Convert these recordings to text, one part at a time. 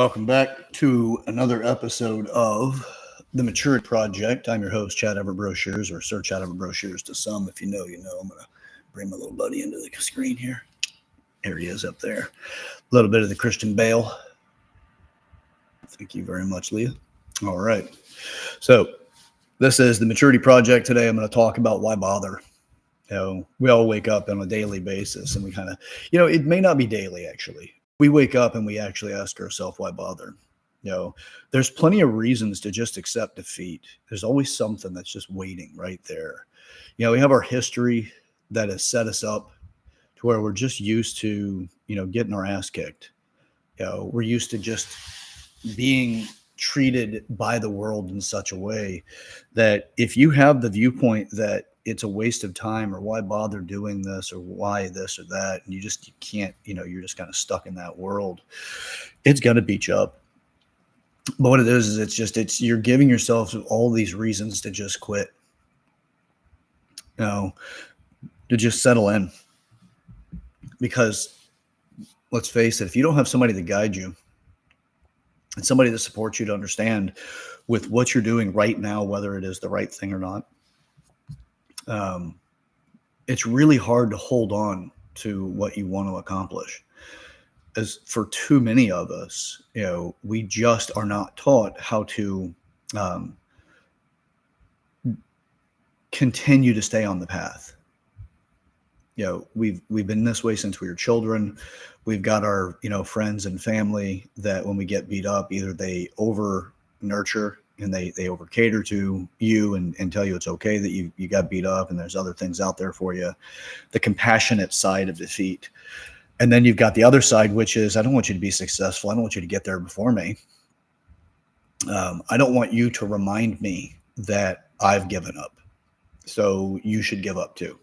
Welcome back to another episode of The Maturity Project. I'm your host, Chad Everett Broshears, or Sir Chad Everett Broshears to some. If you know, you know. I'm going to bring my little buddy into the screen here. There he is up there. A little bit of the Christian Bale. Thank you very much, Leah. All right. So this is The Maturity Project. Today I'm going to talk about why bother. We all wake up on a daily basis and we kind of, it may not be daily actually. We wake up and we actually ask ourselves, why bother? There's plenty of reasons to just accept defeat. There's always something that's just waiting right there. We have our history that has set us up to where we're just used to, getting our ass kicked. We're used to just being treated by the world in such a way that if you have the viewpoint that it's a waste of time or why bother doing this or why this or that, and you can't, you're just kind of stuck in that world, it's going to beat you up. But what it is you're giving yourself all these reasons to just quit, to just settle in. Because let's face it, if you don't have somebody to guide you and somebody that supports you to understand with what you're doing right now, whether it is the right thing or not, it's really hard to hold on to what you want to accomplish. As for too many of us, we just are not taught how to continue to stay on the path. We've been this way since we were children. We've got our, friends and family that when we get beat up, either they over nurture and they over cater to you and tell you it's okay that you got beat up and there's other things out there for you. The compassionate side of defeat. And then you've got the other side, which is, I don't want you to be successful. I don't want you to get there before me. I don't want you to remind me that I've given up. So you should give up too.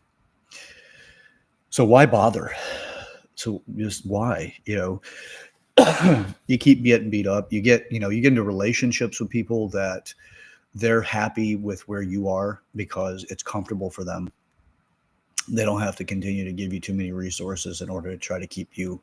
So why bother? So just why, you keep getting beat up. You get into relationships with people that they're happy with where you are because it's comfortable for them. They don't have to continue to give you too many resources in order to try to keep you,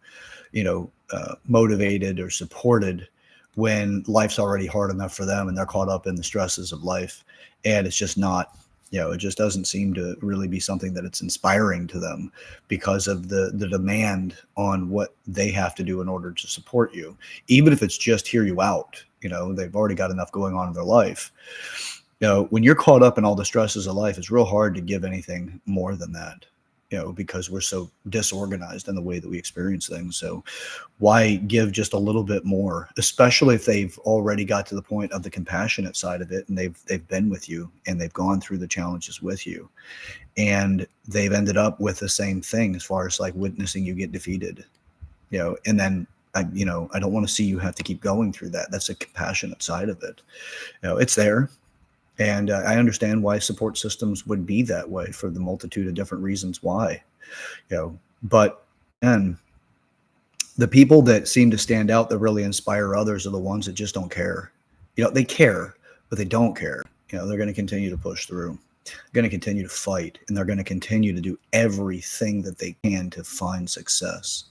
motivated or supported when life's already hard enough for them and they're caught up in the stresses of life. And it's just not, it just doesn't seem to really be something that it's inspiring to them because of the demand on what they have to do in order to support you. Even if it's just hear you out, they've already got enough going on in their life. When you're caught up in all the stresses of life, it's real hard to give anything more than that, because we're so disorganized in the way that we experience things. So why give just a little bit more, especially if they've already got to the point of the compassionate side of it and they've been with you and they've gone through the challenges with you and they've ended up with the same thing as far as like witnessing you get defeated, and then I don't want to see you have to keep going through that. That's a compassionate side of it. It's there. And I understand why support systems would be that way for the multitude of different reasons why, but then the people that seem to stand out that really inspire others are the ones that just don't care. They care, but they don't care. They're going to continue to push through, going to continue to fight, and they're going to continue to do everything that they can to find success.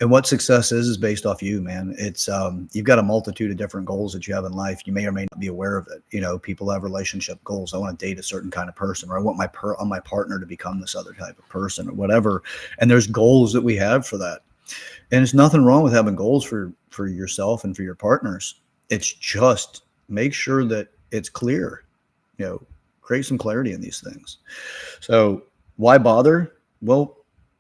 And what success is based off you, man. It's you've got a multitude of different goals that you have in life. You may or may not be aware of it. People have relationship goals. I want to date a certain kind of person, or I want my partner to become this other type of person, or whatever. And there's goals that we have for that. And there's nothing wrong with having goals for yourself and for your partners. It's just make sure that it's clear. Create some clarity in these things. So why bother? Well,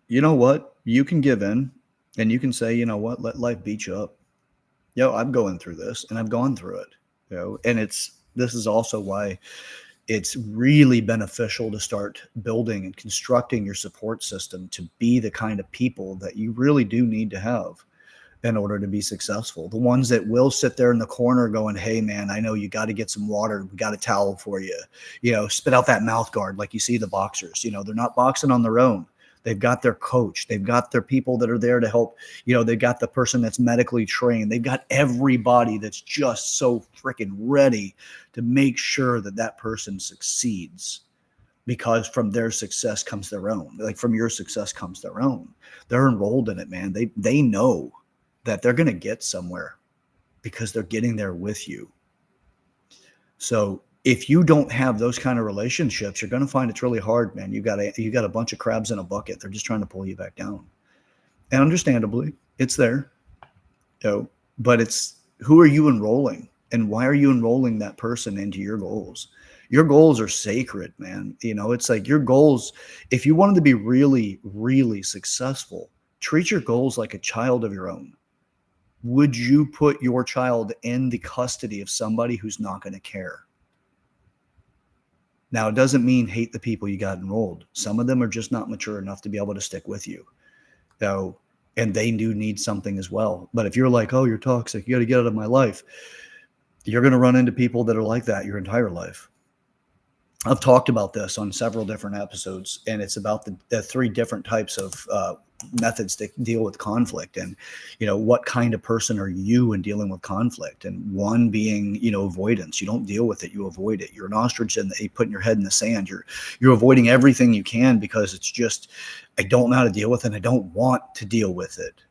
you know what? You can give in. And you can say, you know what, let life beat you up. I'm going through this and I've gone through it, and this is also why it's really beneficial to start building and constructing your support system to be the kind of people that you really do need to have in order to be successful. The ones that will sit there in the corner going, hey man, I know you got to get some water. We got a towel for you, spit out that mouth guard. Like you see the boxers, they're not boxing on their own. They've got their coach. They've got their people that are there to help. They've got the person that's medically trained. They've got everybody that's just so freaking ready to make sure that that person succeeds, because from their success comes their own. Like from your success comes their own. They're enrolled in it, man. They know that they're going to get somewhere. because they're getting there with you. So if you don't have those kind of relationships, you're going to find it's really hard, man. You got a bunch of crabs in a bucket. They're just trying to pull you back down. And understandably, it's there, you know, but it's who are you enrolling and why are you enrolling that person into your goals? Your goals are sacred, man. You know, it's like your goals, if you wanted to be really, really successful, treat your goals like a child of your own. Would you put your child in the custody of somebody who's not going to care? Now, it doesn't mean hate the people you got enrolled. Some of them are just not mature enough to be able to stick with you. So, and they do need something as well. But if you're like, oh, you're toxic, you got to get out of my life, you're going to run into people that are like that your entire life. I've talked about this on several different episodes, and it's about the three different types of methods to deal with conflict. And, you know, what kind of person are you in dealing with conflict? And one being, you know, avoidance. You don't deal with it, you avoid it. You're an ostrich and you put your head in the sand. You're avoiding everything you can because it's just, I don't know how to deal with it and I don't want to deal with it.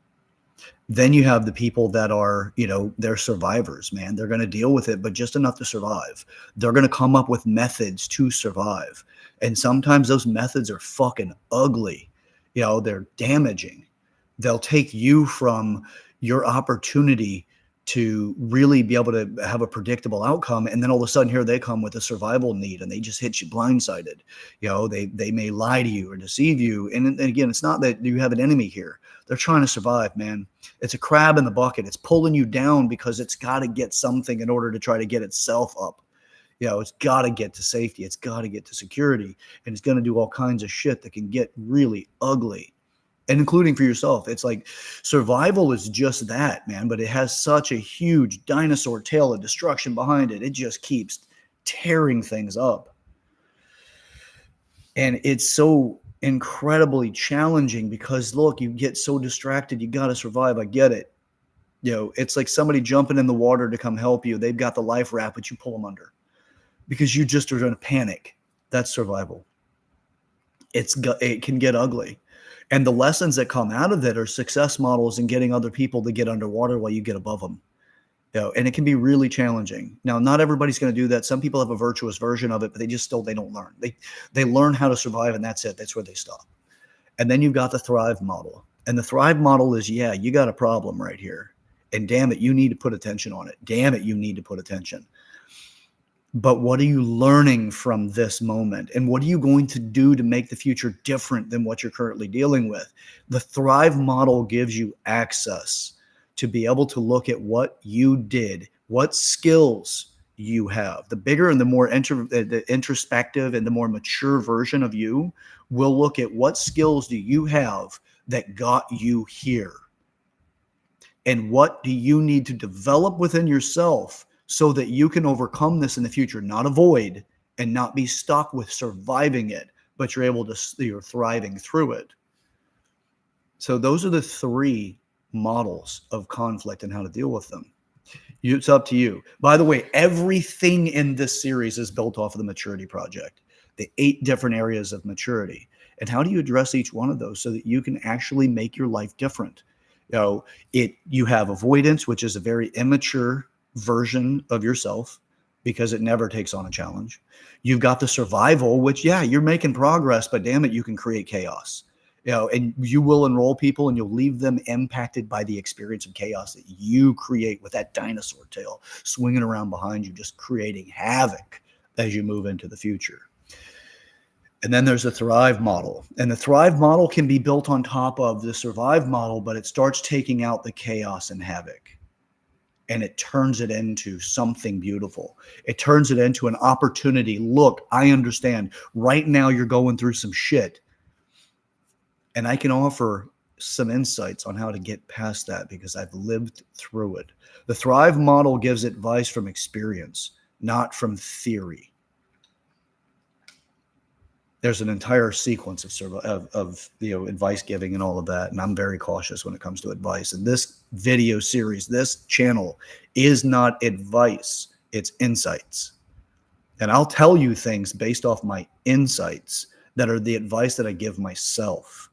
Then you have the people that are, you know, they're survivors, man. They're going to deal with it, but just enough to survive. They're going to come up with methods to survive. And sometimes those methods are fucking ugly. You know, they're damaging. They'll take you from your opportunity to really be able to have a predictable outcome. And then all of a sudden here they come with a survival need and they just hit you blindsided. You know, they may lie to you or deceive you. And again, it's not that you have an enemy here. They're trying to survive, man. It's a crab in the bucket. It's pulling you down because it's got to get something in order to try to get itself up. You know, it's got to get to safety. It's got to get to security. And it's going to do all kinds of shit that can get really ugly. And including for yourself. It's like survival is just that, man. But it has such a huge dinosaur tail of destruction behind it. It just keeps tearing things up. And it's so incredibly challenging because look, you get so distracted. You got to survive. I get it. You know, it's like somebody jumping in the water to come help you. They've got the life raft, but you pull them under because you just are in a panic. That's survival. It can get ugly. And the lessons that come out of it are success models and getting other people to get underwater while you get above them. You know, and it can be really challenging. Now, not everybody's going to do that. Some people have a virtuous version of it, but they don't learn. They learn how to survive, and that's it. That's where they stop. And then you've got the thrive model. And the thrive model is, yeah, you got a problem right here. And damn it, you need to put attention on it. Damn it, you need to put attention. But what are you learning from this moment? And what are you going to do to make the future different than what you're currently dealing with? The thrive model gives you access to be able to look at what you did, what skills you have. The bigger and the more the introspective and the more mature version of you will look at what skills do you have that got you here? And what do you need to develop within yourself so that you can overcome this in the future, not avoid and not be stuck with surviving it, but you're thriving through it. So those are the three models of conflict and how to deal with them. It's up to you. By the way, everything in this series is built off of the maturity project, the 8 different areas of maturity. And how do you address each one of those so that you can actually make your life different? You know, you have avoidance, which is a very immature version of yourself because it never takes on a challenge. You've got the survival, which, yeah, you're making progress, but damn it, you can create chaos. You know, and you will enroll people and you'll leave them impacted by the experience of chaos that you create with that dinosaur tail swinging around behind you, just creating havoc as you move into the future. And then there's a thrive model. And the thrive model can be built on top of the survive model, but it starts taking out the chaos and havoc. And it turns it into something beautiful. It turns it into an opportunity. Look, I understand. Right now you're going through some shit. And I can offer some insights on how to get past that because I've lived through it. The thrive model gives advice from experience, not from theory. There's an entire sequence of advice giving and all of that, and I'm very cautious when it comes to advice. And this video series, this channel, is not advice; it's insights. And I'll tell you things based off my insights that are the advice that I give myself.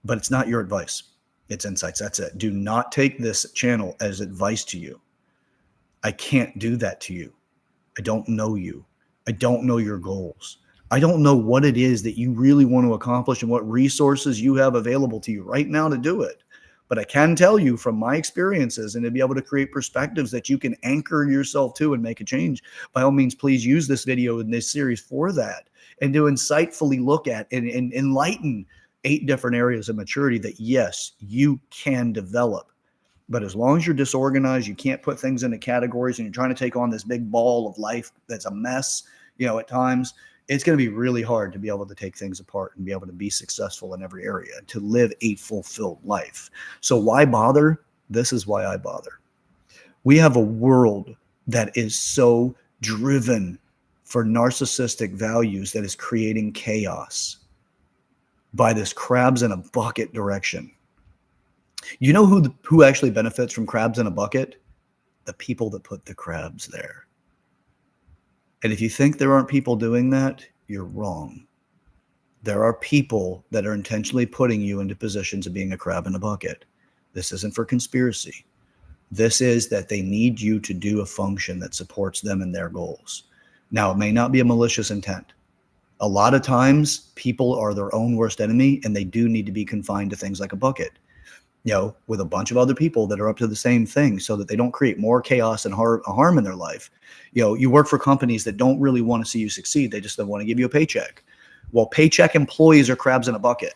But it's not your advice; it's insights. That's it. Do not take this channel as advice to you. I can't do that to you. I don't know you. I don't know your goals. I don't know what it is that you really want to accomplish and what resources you have available to you right now to do it. But I can tell you from my experiences and to be able to create perspectives that you can anchor yourself to and make a change. By all means, please use this video in this series for that and to insightfully look at and enlighten 8 different areas of maturity that, yes, you can develop. But as long as you're disorganized, you can't put things into categories and you're trying to take on this big ball of life that's a mess, at times, it's going to be really hard to be able to take things apart and be able to be successful in every area, to live a fulfilled life. So why bother? This is why I bother. We have a world that is so driven for narcissistic values that is creating chaos by this crabs in a bucket direction. You know who actually benefits from crabs in a bucket? The people that put the crabs there. And if you think there aren't people doing that, you're wrong. There are people that are intentionally putting you into positions of being a crab in a bucket. This isn't for conspiracy. This is that they need you to do a function that supports them and their goals. Now, it may not be a malicious intent. A lot of times, people are their own worst enemy, and they do need to be confined to things like a bucket, with a bunch of other people that are up to the same thing so that they don't create more chaos and harm in their life. You work for companies that don't really want to see you succeed. They just don't want to give you a paycheck. Well, paycheck employees are crabs in a bucket.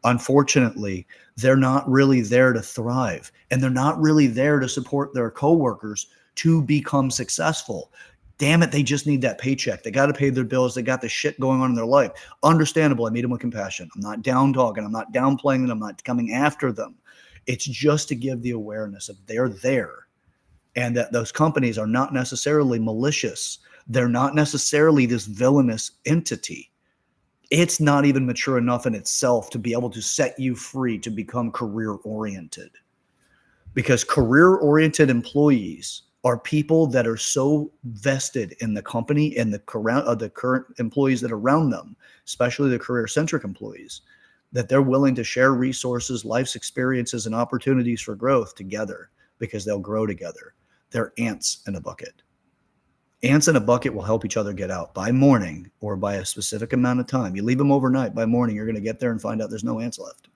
Unfortunately, they're not really there to thrive, and they're not really there to support their coworkers to become successful. Damn it, they just need that paycheck. They got to pay their bills. They got the shit going on in their life. Understandable. I meet them with compassion. I'm not down talking. I'm not downplaying them. I'm not coming after them. It's just to give the awareness of they're there, and that those companies are not necessarily malicious. They're not necessarily this villainous entity. It's not even mature enough in itself to be able to set you free to become career-oriented. Because career-oriented employees are people that are so vested in the company and the current employees that are around them, especially the career-centric employees, that they're willing to share resources, life's experiences, and opportunities for growth together because they'll grow together. They're ants in a bucket. Ants in a bucket will help each other get out by morning or by a specific amount of time. You leave them overnight, by morning, you're going to get there and find out there's no ants left.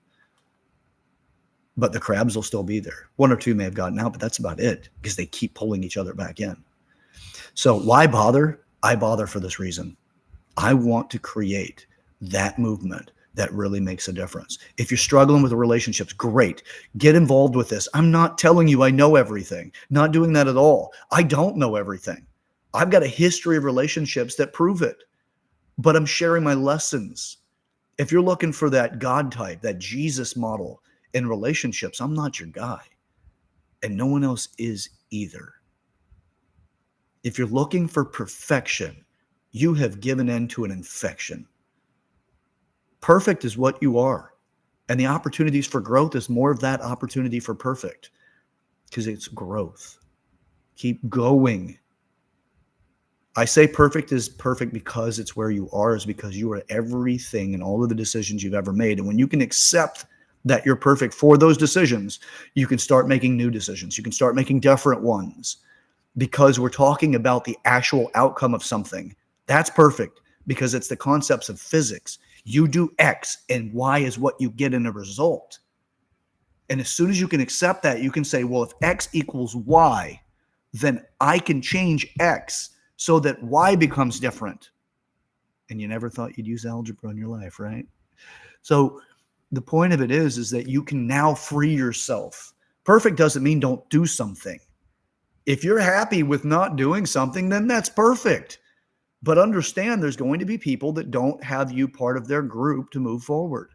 But the crabs will still be there. 1 or 2 may have gotten out, but that's about it because they keep pulling each other back in. So why bother? I bother for this reason. I want to create that movement that really makes a difference. If you're struggling with relationships, great. Get involved with this. I'm not telling you I know everything. Not doing that at all. I don't know everything. I've got a history of relationships that prove it, but I'm sharing my lessons. If you're looking for that God type, that Jesus model in relationships, I'm not your guy, and no one else is either. If you're looking for perfection, you have given in to an infection. Perfect is what you are, and the opportunities for growth is more of that opportunity for perfect because it's growth. Keep going. I say perfect is perfect because it's where you are, is because you are everything and all of the decisions you've ever made. And when you can accept that you're perfect for those decisions, you can start making new decisions. You can start making different ones because we're talking about the actual outcome of something. That's perfect because it's the concepts of physics. You do X and Y is what you get in a result. And as soon as you can accept that, you can say, well, if X equals Y, then I can change X so that Y becomes different. And you never thought you'd use algebra in your life, right? So the point of it is that you can now free yourself. Perfect doesn't mean don't do something. If you're happy with not doing something, then that's perfect. But understand there's going to be people that don't have you part of their group to move forward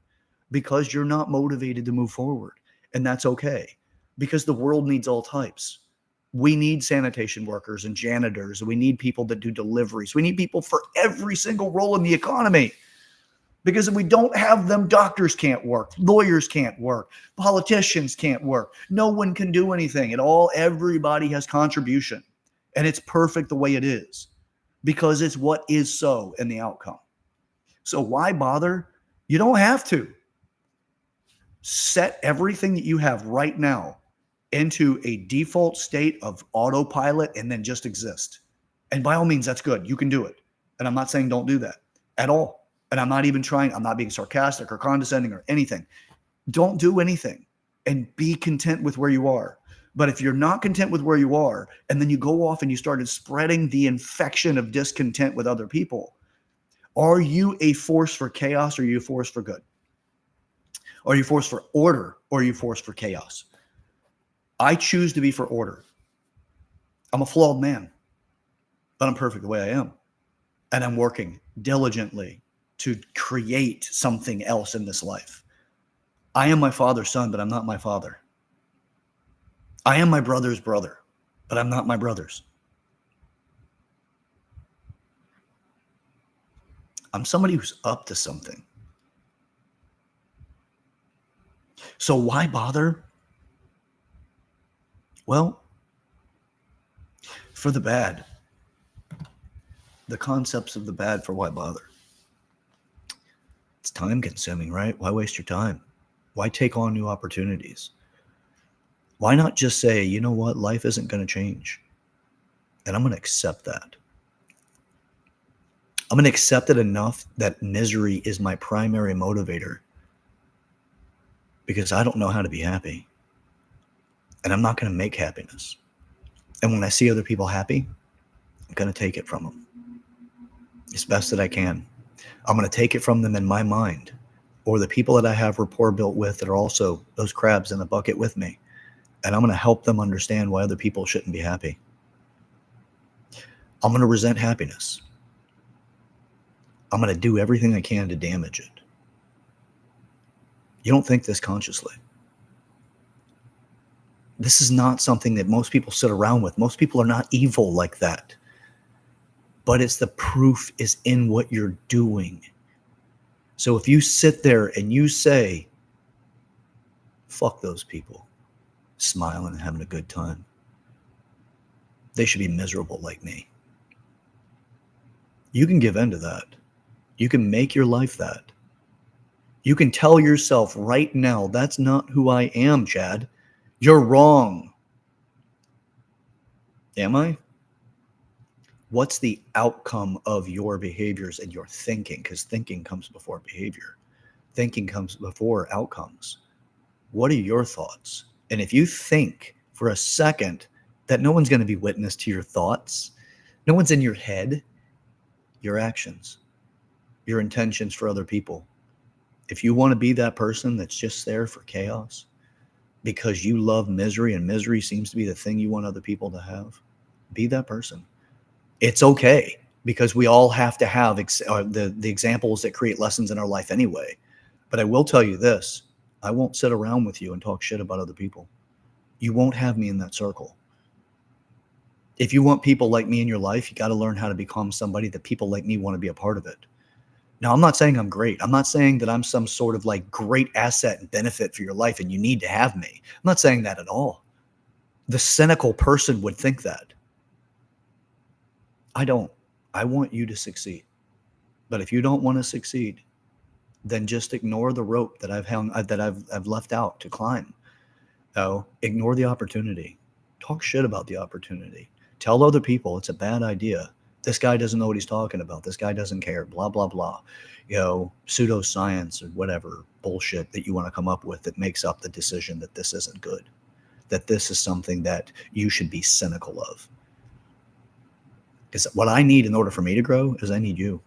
because you're not motivated to move forward. And that's okay because the world needs all types. We need sanitation workers and janitors. We need people that do deliveries. We need people for every single role in the economy. Because if we don't have them, doctors can't work, lawyers can't work, politicians can't work. No one can do anything at all. Everybody has contribution. And it's perfect the way it is because it's what is so in the outcome. So why bother? You don't have to. Set everything that you have right now into a default state of autopilot and then just exist. And by all means, that's good. You can do it. And I'm not saying don't do that at all. And I'm not even trying, I'm not being sarcastic or condescending or anything. Don't do anything and be content with where you are. But if you're not content with where you are, and then you go off and you started spreading the infection of discontent with other people, are you a force for chaos or are you a force for good? Are you a force for order or are you a force for chaos? I choose to be for order. I'm a flawed man, but I'm perfect the way I am. And I'm working diligently to create something else in this life. I am my father's son, but I'm not my father. I am my brother's brother, but I'm not my brother's. I'm somebody who's up to something. So why bother? Well, for the bad. The concepts of the bad for why bother. It's time consuming, right? Why waste your time? Why take on new opportunities? Why not just say, you know what, life isn't going to change. And I'm going to accept that. I'm going to accept it enough that misery is my primary motivator because I don't know how to be happy. And I'm not going to make happiness. And when I see other people happy, I'm going to take it from them as best that I can. I'm going to take it from them in my mind, or the people that I have rapport built with that are also those crabs in the bucket with me. And I'm going to help them understand why other people shouldn't be happy. I'm going to resent happiness. I'm going to do everything I can to damage it. You don't think this consciously. This is not something that most people sit around with. Most people are not evil like that. But it's the proof is in what you're doing. So if you sit there and you say, fuck those people, smiling and having a good time, they should be miserable like me. You can give in to that. You can make your life that. You can tell yourself right now, that's not who I am, Chad. You're wrong. Am I? What's the outcome of your behaviors and your thinking? Because thinking comes before behavior. Thinking comes before outcomes. What are your thoughts? And if you think for a second that no one's going to be witness to your thoughts, no one's in your head, your actions, your intentions for other people. If you want to be that person that's just there for chaos because you love misery and misery seems to be the thing you want other people to have, be that person. It's okay because we all have to have the examples that create lessons in our life anyway. But I will tell you this, I won't sit around with you and talk shit about other people. You won't have me in that circle. If you want people like me in your life, you got to learn how to become somebody that people like me want to be a part of it. Now, I'm not saying I'm great. I'm not saying that I'm some sort of like great asset and benefit for your life and you need to have me. I'm not saying that at all. The cynical person would think that. I don't. I want you to succeed. But if you don't want to succeed, then just ignore the rope that I've left out to climb. Oh, ignore the opportunity. Talk shit about the opportunity. Tell other people it's a bad idea. This guy doesn't know what he's talking about. This guy doesn't care. Blah, blah, blah. Pseudoscience or whatever bullshit that you want to come up with that makes up the decision that this isn't good. That this is something that you should be cynical of. Because what I need in order for me to grow is I need you.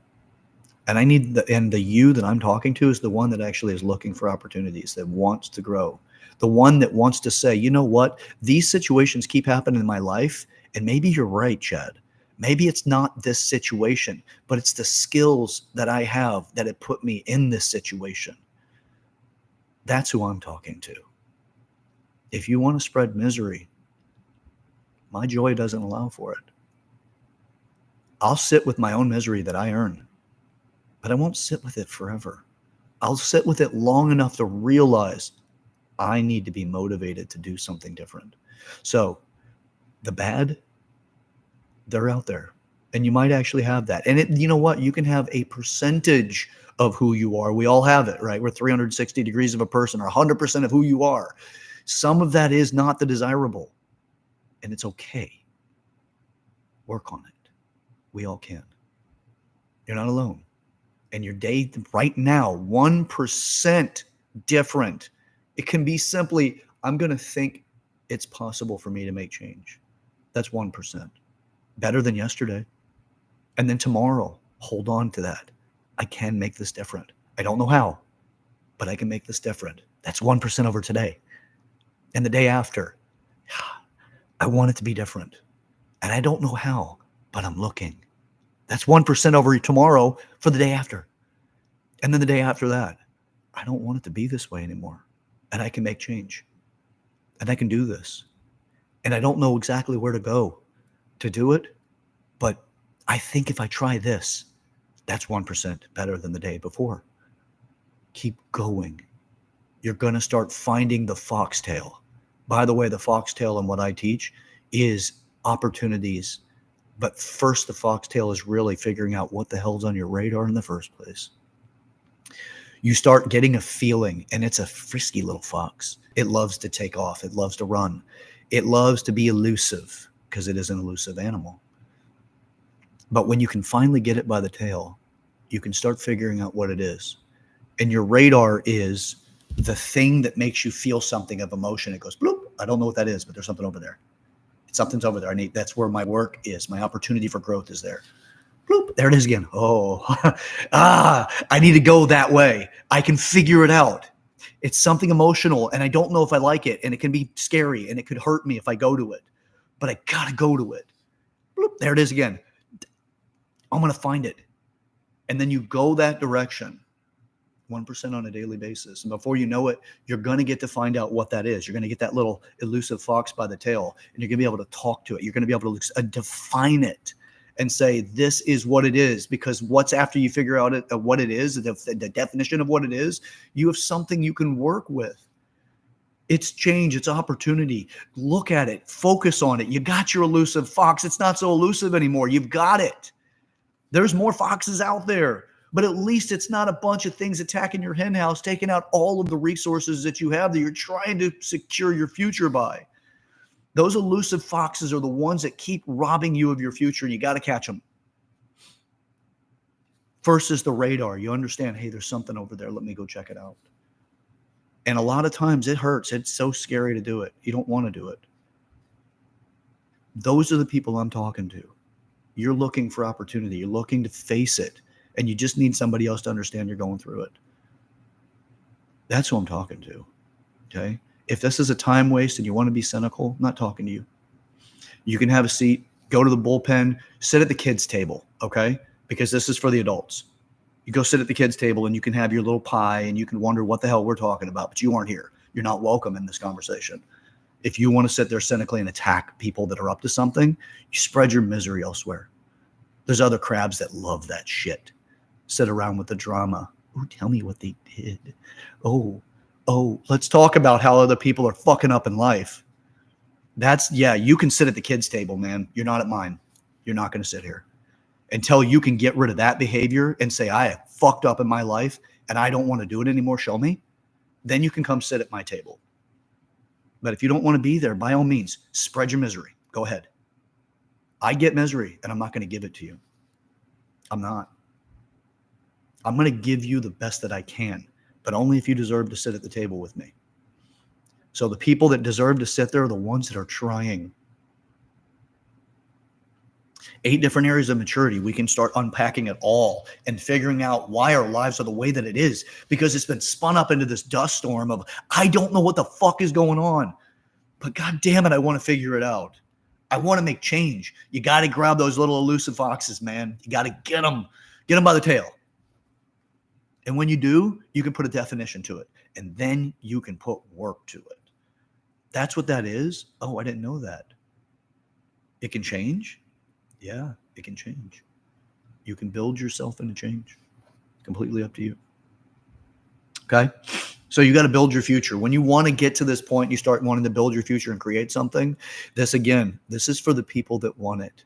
And I need the you that I'm talking to is the one that actually is looking for opportunities, that wants to grow. The one that wants to say, you know what? These situations keep happening in my life. And maybe you're right, Chad. Maybe it's not this situation, but it's the skills that I have that have put me in this situation. That's who I'm talking to. If you want to spread misery, my joy doesn't allow for it. I'll sit with my own misery that I earn, but I won't sit with it forever. I'll sit with it long enough to realize I need to be motivated to do something different. So the bad, they're out there. And you might actually have that. And you know what? You can have a percentage of who you are. We all have it, right? We're 360 degrees of a person, or 100% of who you are. Some of that is not the desirable, and it's okay. Work on it. We all can. You're not alone. And your day right now, 1% different. It can be simply, I'm going to think it's possible for me to make change. That's 1%. Better than yesterday. And then tomorrow, hold on to that. I can make this different. I don't know how, but I can make this different. That's 1% over today. And the day after, I want it to be different. And I don't know how, but I'm looking. That's 1% over tomorrow for the day after. And then the day after that, I don't want it to be this way anymore. And I can make change. And I can do this. And I don't know exactly where to go to do it, but I think if I try this, that's 1% better than the day before. Keep going. You're going to start finding the foxtail. By the way, the foxtail in what I teach is opportunities. But first, the foxtail is really figuring out what the hell's on your radar in the first place. You start getting a feeling, and it's a frisky little fox. It loves to take off. It loves to run. It loves to be elusive because it is an elusive animal. But when you can finally get it by the tail, you can start figuring out what it is. And your radar is the thing that makes you feel something of emotion. It goes, bloop. I don't know what that is, but there's something over there. Something's over there. That's where my work is. My opportunity for growth is there. Bloop. There it is again. Oh, I need to go that way. I can figure it out. It's something emotional, and I don't know if I like it, and it can be scary, and it could hurt me if I go to it. But I got to go to it. Bloop. There it is again. I'm going to find it. And then you go that direction, 1% on a daily basis. And before you know it, you're going to get to find out what that is. You're going to get that little elusive fox by the tail, and you're going to be able to talk to it. You're going to be able to define it and say, this is what it is. Because what's after you figure out what it is, the definition of what it is, you have something you can work with. It's change. It's opportunity. Look at it. Focus on it. You got your elusive fox. It's not so elusive anymore. You've got it. There's more foxes out there, but at least it's not a bunch of things attacking your hen house, taking out all of the resources that you have that you're trying to secure your future by. Those elusive foxes are the ones that keep robbing you of your future, and you got to catch them. First is the radar. You understand, hey, there's something over there. Let me go check it out. And a lot of times it hurts. It's so scary to do it. You don't want to do it. Those are the people I'm talking to. You're looking for opportunity. You're looking to face it. And you just need somebody else to understand you're going through it. That's who I'm talking to. Okay? If this is a time waste and you want to be cynical, I'm not talking to you. You can have a seat, go to the bullpen, sit at the kids' table, okay? Because this is for the adults. You go sit at the kids' table and you can have your little pie and you can wonder what the hell we're talking about, but you aren't here. You're not welcome in this conversation. If you want to sit there cynically and attack people that are up to something, you spread your misery elsewhere. There's other crabs that love that shit. Sit around with the drama. Ooh, tell me what they did. Oh, let's talk about how other people are fucking up in life. You can sit at the kids' table, man. You're not at mine. You're not going to sit here. Until you can get rid of that behavior and say, I have fucked up in my life and I don't want to do it anymore, show me. Then you can come sit at my table. But if you don't want to be there, by all means, spread your misery. Go ahead. I get misery, and I'm not going to give it to you. I'm not. I'm going to give you the best that I can, but only if you deserve to sit at the table with me. So the people that deserve to sit there are the ones that are trying. 8 different areas of maturity. We can start unpacking it all and figuring out why our lives are the way that it is, because it's been spun up into this dust storm of, I don't know what the fuck is going on, but God damn it, I want to figure it out. I want to make change. You got to grab those little elusive foxes, man. You got to get them by the tail. And when you do, you can put a definition to it, and then you can put work to it. That's what that is. Oh, I didn't know that. It can change. Yeah, it can change. You can build yourself into change. Completely up to you. Okay? So you got to build your future. When you want to get to this point, you start wanting to build your future and create something. This is for the people that want it.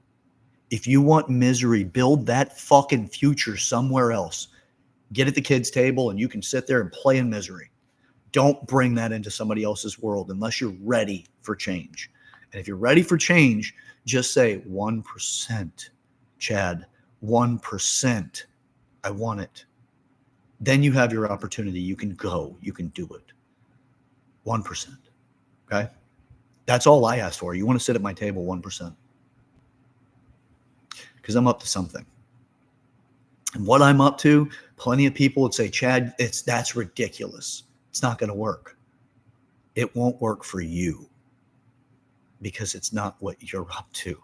If you want misery, build that fucking future somewhere else. Get at the kids' table and you can sit there and play in misery. Don't bring that into somebody else's world unless you're ready for change. And if you're ready for change, just say 1%, Chad, 1%. I want it. Then you have your opportunity. You can go. You can do it. 1%. Okay? That's all I ask for. You want to sit at my table 1%. Because I'm up to something. And what I'm up to, plenty of people would say, Chad, that's ridiculous. It's not going to work. It won't work for you because it's not what you're up to.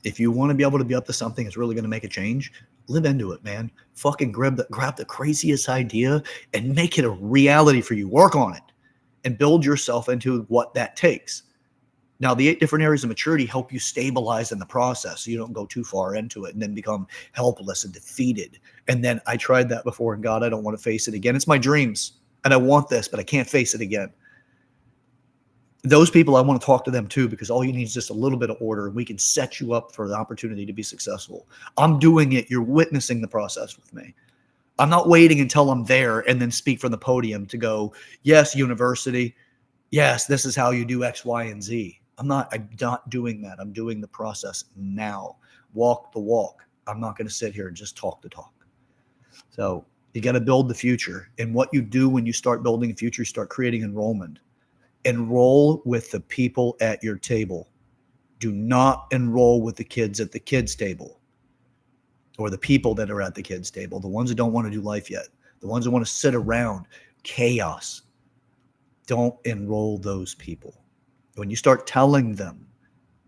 If you want to be able to be up to something that's really going to make a change, live into it, man. Fucking grab the craziest idea and make it a reality for you. Work on it and build yourself into what that takes. Now, the 8 different areas of maturity help you stabilize in the process so you don't go too far into it and then become helpless and defeated. And then I tried that before, and God, I don't want to face it again. It's my dreams, and I want this, but I can't face it again. Those people, I want to talk to them too, because all you need is just a little bit of order, and we can set you up for the opportunity to be successful. I'm doing it. You're witnessing the process with me. I'm not waiting until I'm there and then speak from the podium to go, yes, university. Yes, this is how you do X, Y, and Z. I'm not doing that. I'm doing the process now. Walk the walk. I'm not going to sit here and just talk the talk. So you got to build the future. And what you do when you start building a future, you start creating enrollment. Enroll with the people at your table. Do not enroll with the kids at the kids' table or the people that are at the kids' table, the ones that don't want to do life yet, the ones that want to sit around chaos. Don't enroll those people. When you start telling them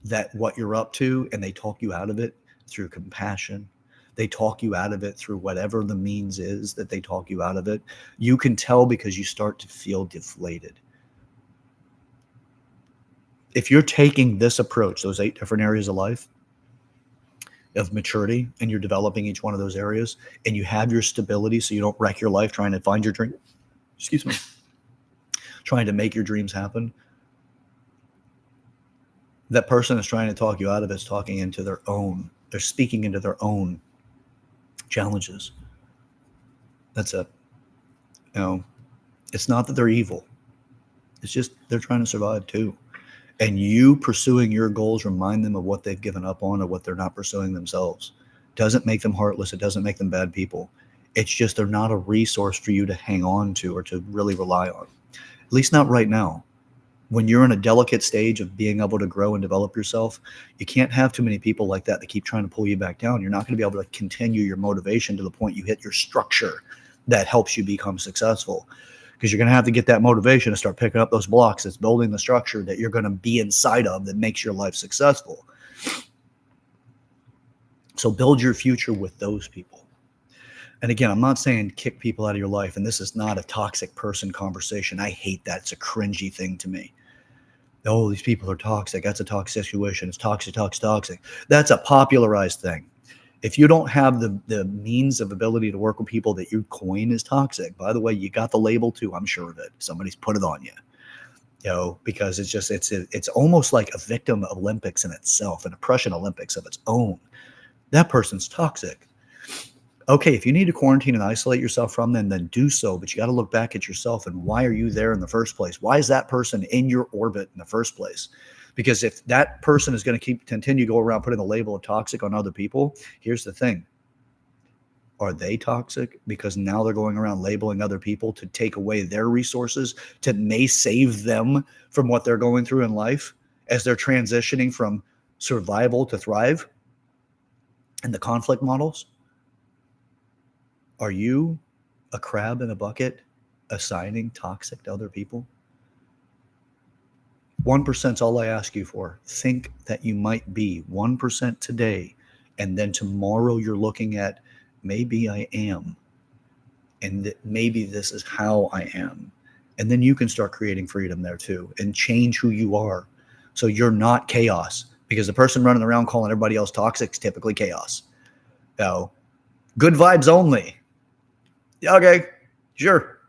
that what you're up to and they talk you out of it through compassion, they talk you out of it through whatever the means is that they talk you out of it, you can tell because you start to feel deflated. If you're taking this approach, those 8 different areas of life, of maturity, and you're developing each one of those areas, and you have your stability so you don't wreck your life trying to find your dream, trying to make your dreams happen, that person that's trying to talk you out of it is talking into their own, they're speaking into their own challenges. That's it. It's not that they're evil. It's just they're trying to survive too. And you pursuing your goals remind them of what they've given up on or what they're not pursuing themselves. Doesn't make them heartless. It doesn't make them bad people. It's just they're not a resource for you to hang on to or to really rely on. At least not right now. When you're in a delicate stage of being able to grow and develop yourself, you can't have too many people like that keep trying to pull you back down. You're not going to be able to continue your motivation to the point you hit your structure that helps you become successful. Because you're going to have to get that motivation to start picking up those blocks that's building the structure that you're going to be inside of that makes your life successful. So build your future with those people. And again, I'm not saying kick people out of your life, and this is not a toxic person conversation. I hate that. It's a cringy thing to me. Oh, these people are toxic. That's a toxic situation. It's toxic. That's a popularized thing. If you don't have the means of ability to work with people that you coin as toxic, by the way, you got the label too, I'm sure of it. Somebody's put it on you, because it's almost like a victim Olympics in itself, an oppression Olympics of its own. That person's toxic. Okay, if you need to quarantine and isolate yourself from them, then do so. But you got to look back at yourself and why are you there in the first place? Why is that person in your orbit in the first place? Because if that person is going to continue to go around putting the label of toxic on other people, here's the thing. Are they toxic? Because now they're going around labeling other people to take away their resources, to may save them from what they're going through in life as they're transitioning from survival to thrive and the conflict models. Are you a crab in a bucket assigning toxic to other people? 1% is all I ask you for. Think that you might be 1% today, and then tomorrow you're looking at maybe I am, and maybe this is how I am. And then you can start creating freedom there too and change who you are. So you're not chaos, because the person running around calling everybody else toxic is typically chaos. Good vibes only. Okay, sure.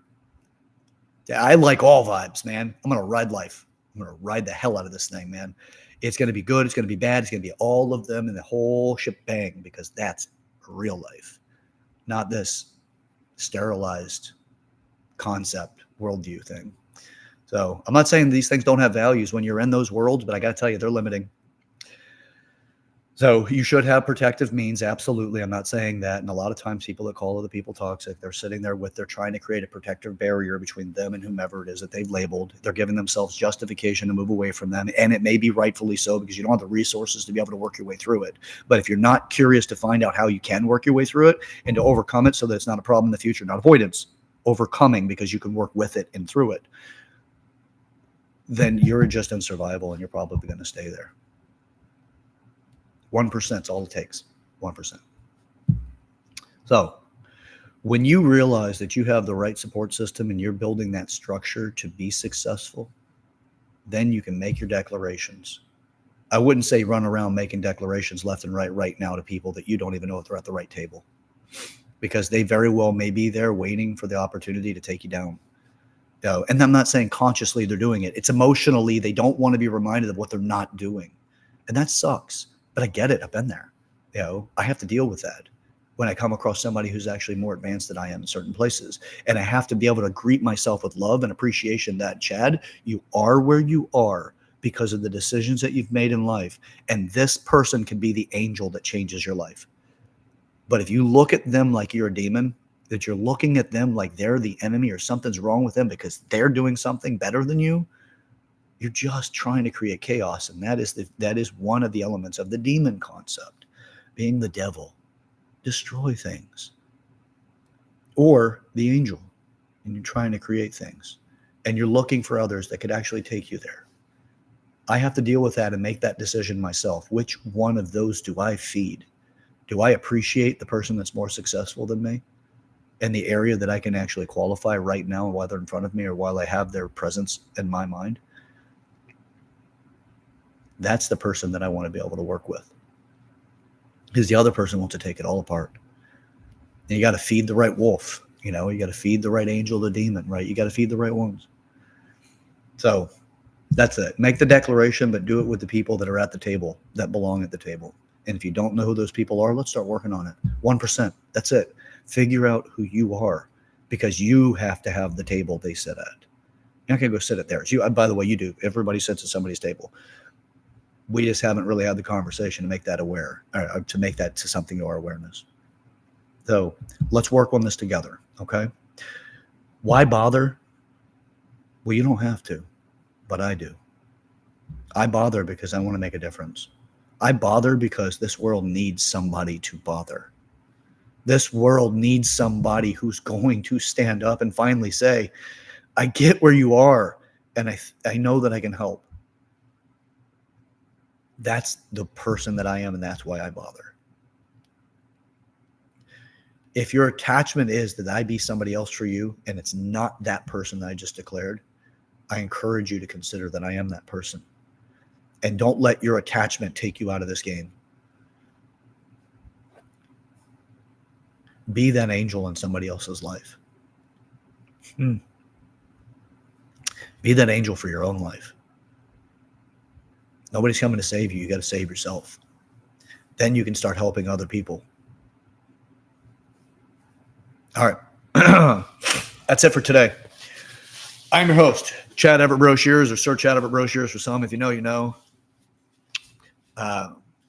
Yeah, I like all vibes, man. I'm going to ride life. I'm going to ride the hell out of this thing, man. It's going to be good. It's going to be bad. It's going to be all of them and the whole shebang, because that's real life, not this sterilized concept, worldview thing. So I'm not saying these things don't have values when you're in those worlds, but I got to tell you, they're limiting. So you should have protective means. Absolutely. I'm not saying that. And a lot of times people that call other people toxic, they're sitting there they're trying to create a protective barrier between them and whomever it is that they've labeled. They're giving themselves justification to move away from them. And it may be rightfully so because you don't have the resources to be able to work your way through it. But if you're not curious to find out how you can work your way through it and to overcome it so that it's not a problem in the future, not avoidance, overcoming because you can work with it and through it, then you're just in survival and you're probably going to stay there. 1% is all it takes. 1%. So when you realize that you have the right support system and you're building that structure to be successful, then you can make your declarations. I wouldn't say run around making declarations left and right now to people that you don't even know if they're at the right table, because they very well may be there waiting for the opportunity to take you down. And I'm not saying consciously they're doing it. It's emotionally, they don't want to be reminded of what they're not doing. And that sucks. But I get it. I've been there. I have to deal with that when I come across somebody who's actually more advanced than I am in certain places. And I have to be able to greet myself with love and appreciation that, Chad, you are where you are because of the decisions that you've made in life. And this person can be the angel that changes your life. But if you look at them like you're a demon, that you're looking at them like they're the enemy or something's wrong with them because they're doing something better than you, you're just trying to create chaos. And that is one of the elements of the demon concept, being the devil, destroy things, or the angel, and you're trying to create things and you're looking for others that could actually take you there. I have to deal with that and make that decision myself. Which one of those do I feed? Do I appreciate the person that's more successful than me in the area that I can actually qualify right now, while they're in front of me or while I have their presence in my mind? That's the person that I want to be able to work with, because the other person wants to take it all apart. And you got to feed the right wolf. You got to feed the right angel, the demon, right? You got to feed the right ones. So that's it. Make the declaration, but do it with the people that are at the table, that belong at the table. And if you don't know who those people are, let's start working on it. 1%. That's it. Figure out who you are, because you have to have the table they sit at. You're not going to go sit at theirs. By the way, you do. Everybody sits at somebody's table. We just haven't really had the conversation to make that aware, or to make that to something to our awareness. So let's work on this together, okay? Why bother? Well, you don't have to, but I do. I bother because I want to make a difference. I bother because this world needs somebody to bother. This world needs somebody who's going to stand up and finally say, I get where you are, and I know that I can help. That's the person that I am, and that's why I bother. If your attachment is that I be somebody else for you, and it's not that person that I just declared, I encourage you to consider that I am that person. And don't let your attachment take you out of this game. Be that angel in somebody else's life. Be that angel for your own life. Nobody's coming to save you. You got to save yourself. Then you can start helping other people. All right. That's it for today. I'm your host, Chad Everett Broshears, or Sir Chad Everett Broshears for some. If you know, you know.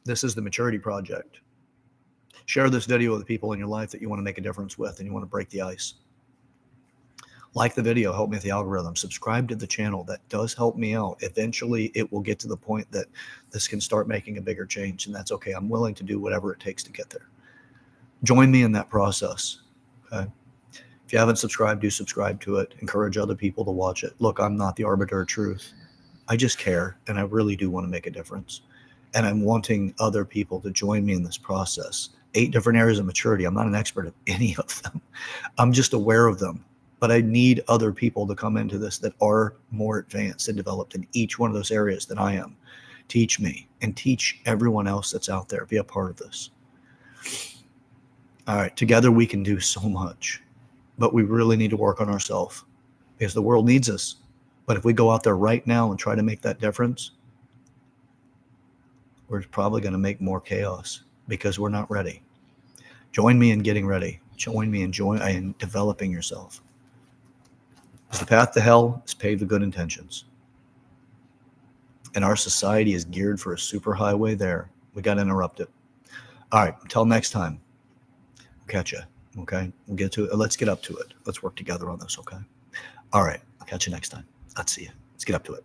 This is the Maturity Project. Share this video with the people in your life that you want to make a difference with and you want to break the ice. Like the video, help me with the algorithm. Subscribe to the channel. That does help me out. Eventually, it will get to the point that this can start making a bigger change, and that's okay. I'm willing to do whatever it takes to get there. Join me in that process. Okay? If you haven't subscribed, do subscribe to it. Encourage other people to watch it. Look, I'm not the arbiter of truth. I just care, and I really do want to make a difference. And I'm wanting other people to join me in this process. 8 different areas of maturity. I'm not an expert at any of them. I'm just aware of them. But I need other people to come into this that are more advanced and developed in each one of those areas than I am. Teach me and teach everyone else that's out there. Be a part of this. All right. Together we can do so much, but we really need to work on ourselves because the world needs us. But if we go out there right now and try to make that difference, we're probably going to make more chaos because we're not ready. Join me in getting ready. Join me in developing yourself. The path to hell is paved with good intentions. And our society is geared for a superhighway there. We got to interrupt it. All right. Until next time. Catch you. Okay. We'll get to it. Let's get up to it. Let's work together on this. Okay. All right. I'll catch you next time. Let's see you. Let's get up to it.